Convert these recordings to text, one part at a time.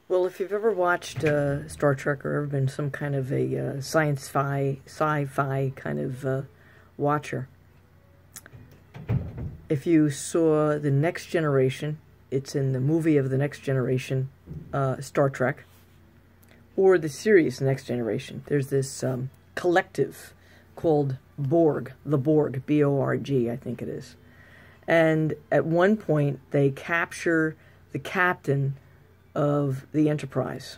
Well, if you've ever watched Star Trek or ever been some kind of a sci-fi kind of watcher, if you saw The Next Generation, it's in the movie of The Next Generation, Star Trek, or the series Next Generation, there's this collective called Borg, the Borg, B-O-R-G, I think it is. And at one point, they capture the captain of the Enterprise.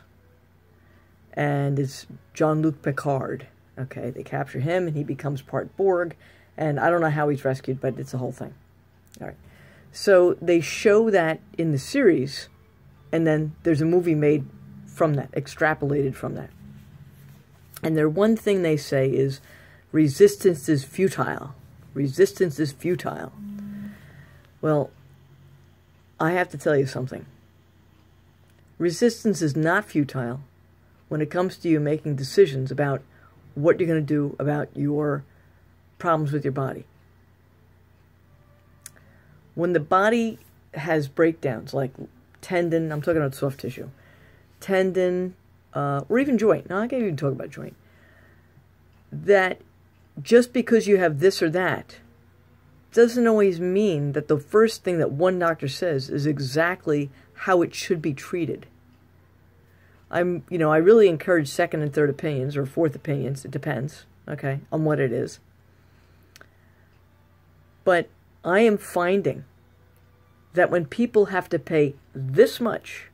And it's Jean-Luc Picard. Okay, they capture him, and he becomes part Borg. And I don't know how he's rescued, but it's a whole thing. All right. So they show that in the series, and then there's a movie made from that, extrapolated from that. And their one thing they say is, resistance is futile. Resistance is futile. Well, I have to tell you something. Resistance is not futile when it comes to you making decisions about what you're going to do about your problems with your body. When the body has breakdowns, like tendon, I'm talking about soft tissue, tendon, or even joint. Now, I can't even talk about joint. That just because you have this or that doesn't always mean that the first thing that one doctor says is exactly how it should be treated. I really encourage second and third opinions or fourth opinions. It depends, okay, on what it is. But I am finding that when people have to pay this much,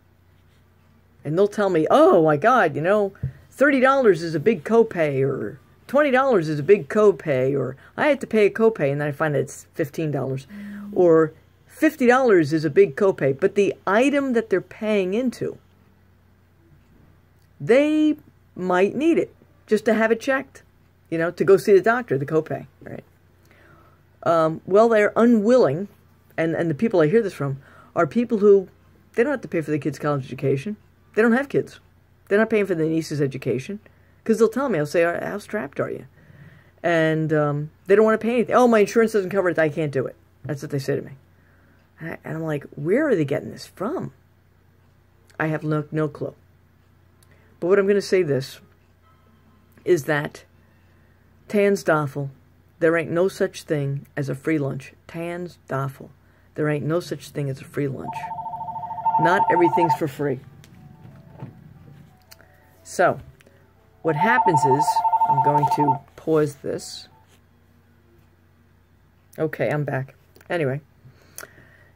and they'll tell me, oh my God, $30 is a big copay, or $20 is a big copay, or I had to pay a copay, and then I find that it's $15, or $50 is a big copay, but the item that they're paying into, they might need it just to have it checked, to go see the doctor, the copay, right? Well, they're unwilling, and the people I hear this from are people who, they don't have to pay for their kids' college education. They don't have kids. They're not paying for their niece's education, because they'll tell me, I'll say, how strapped are you? And they don't want to pay anything. Oh, my insurance doesn't cover it, I can't do it. That's what they say to me. And I'm like, where are they getting this from? I have no clue. But what I'm going to say this is that Tansdoffel, there ain't no such thing as a free lunch. Tansdoffel, there ain't no such thing as a free lunch. Not everything's for free. So, what happens is, I'm going to pause this. Okay, I'm back. Anyway,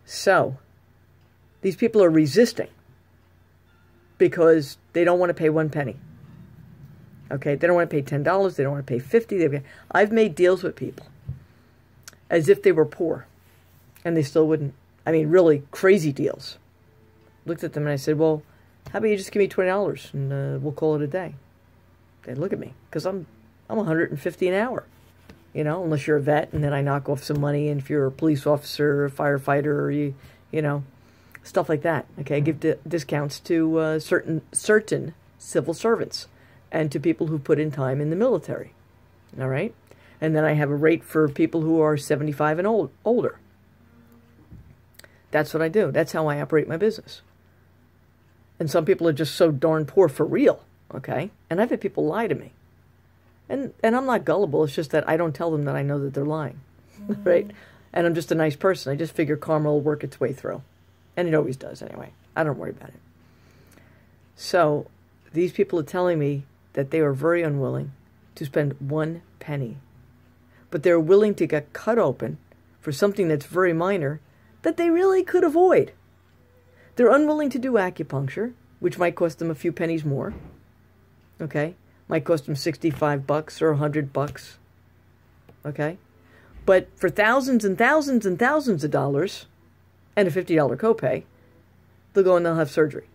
so, these people are resisting because they don't want to pay 1 penny. Okay, they don't want to pay $10, they don't want to pay $50. I've made deals with people as if they were poor, and they still wouldn't. I mean, really crazy deals. Looked at them and I said, well, how about you just give me $20 and we'll call it a day. They look at me, because I'm $150 an hour, unless you're a vet, and then I knock off some money, and if you're a police officer, or a firefighter, or you stuff like that. Okay, I give discounts to certain civil servants and to people who put in time in the military. All right, and then I have a rate for people who are 75 and older. That's what I do. That's how I operate my business. And some people are just so darn poor for real. Okay, and I've had people lie to me, and I'm not gullible. It's just that I don't tell them that I know that they're lying, right? And I'm just a nice person. I just figure karma will work its way through, and it always does anyway. I don't worry about it. So these people are telling me that they are very unwilling to spend 1 penny, but they're willing to get cut open for something that's very minor that they really could avoid. They're unwilling to do acupuncture, which might cost them a few pennies more. Okay, might cost them $65 or $100. Okay, but for thousands and thousands and thousands of dollars and a $50 copay, they'll go and they'll have surgery,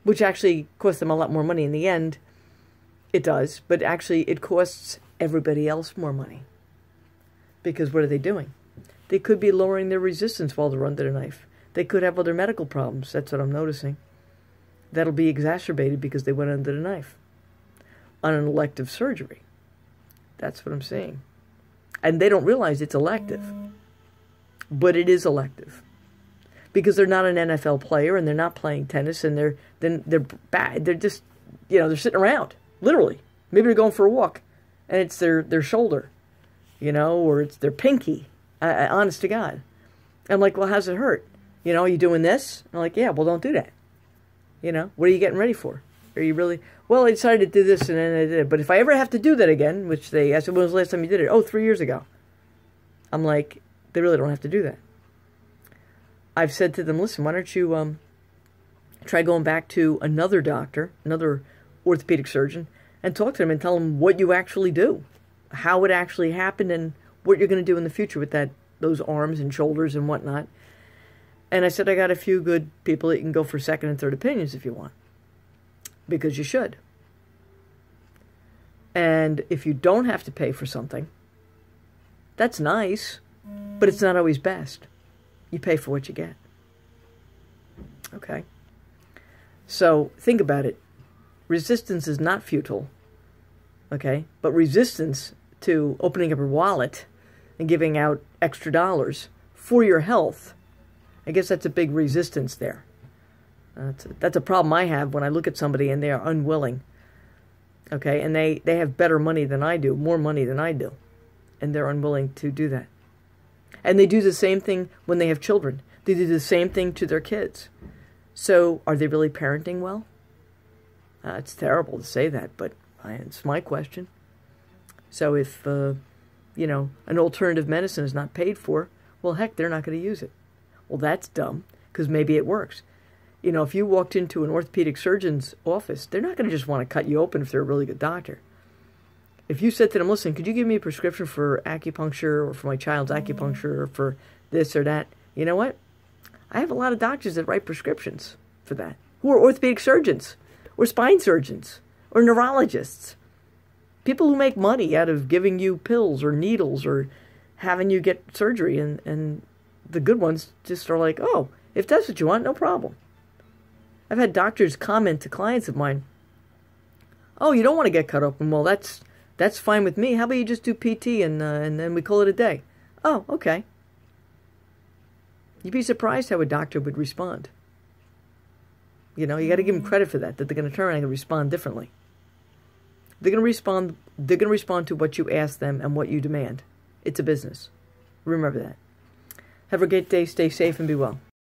which actually costs them a lot more money in the end. It does, but actually it costs everybody else more money, because what are they doing? They could be lowering their resistance while they're under the knife. They could have other medical problems. That's what I'm noticing. That'll be exacerbated because they went under the knife on an elective surgery. That's what I'm seeing. And they don't realize it's elective. But it is elective. because they're not an NFL player and they're not playing tennis and they're bad. They're just, they're sitting around, literally. Maybe they're going for a walk and it's their shoulder, or it's their pinky, honest to God. I'm like, well, how's it hurt? Are you doing this? I'm like, yeah, well, don't do that. What are you getting ready for? Are you really, well, I decided to do this and then I did it. But if I ever have to do that again, which I said, when was the last time you did it? Oh, 3 years ago. I'm like, they really don't have to do that. I've said to them, listen, why don't you try going back to another doctor, another orthopedic surgeon, and talk to them and tell them what you actually do, how it actually happened, and what you're going to do in the future with those arms and shoulders and whatnot. And I said, I got a few good people that you can go for second and third opinions if you want, because you should. And if you don't have to pay for something, that's nice, but it's not always best. You pay for what you get. Okay? So think about it. Resistance is not futile. Okay? But resistance to opening up your wallet and giving out extra dollars for your health, I guess that's a big resistance there. That's a problem I have when I look at somebody and they are unwilling. Okay? And they have better money than I do, more money than I do. And they're unwilling to do that. And they do the same thing when they have children. They do the same thing to their kids. So are they really parenting well? It's terrible to say that, but it's my question. So if, an alternative medicine is not paid for, well, heck, they're not going to use it. Well, that's dumb, because maybe it works. If you walked into an orthopedic surgeon's office, they're not going to just want to cut you open if they're a really good doctor. If you said to them, listen, could you give me a prescription for acupuncture or for my child's acupuncture or for this or that? You know what? I have a lot of doctors that write prescriptions for that, who are orthopedic surgeons or spine surgeons or neurologists. People who make money out of giving you pills or needles or having you get surgery. And the good ones just are like, oh, if that's what you want, no problem. I've had doctors comment to clients of mine, oh, you don't want to get cut open. Well, that's fine with me. How about you just do PT and then we call it a day? Oh, okay. You'd be surprised how a doctor would respond. You got to give them credit for that they're going to turn around and respond differently. They're going to respond to what you ask them and what you demand. It's a business. Remember that. Have a great day. Stay safe and be well.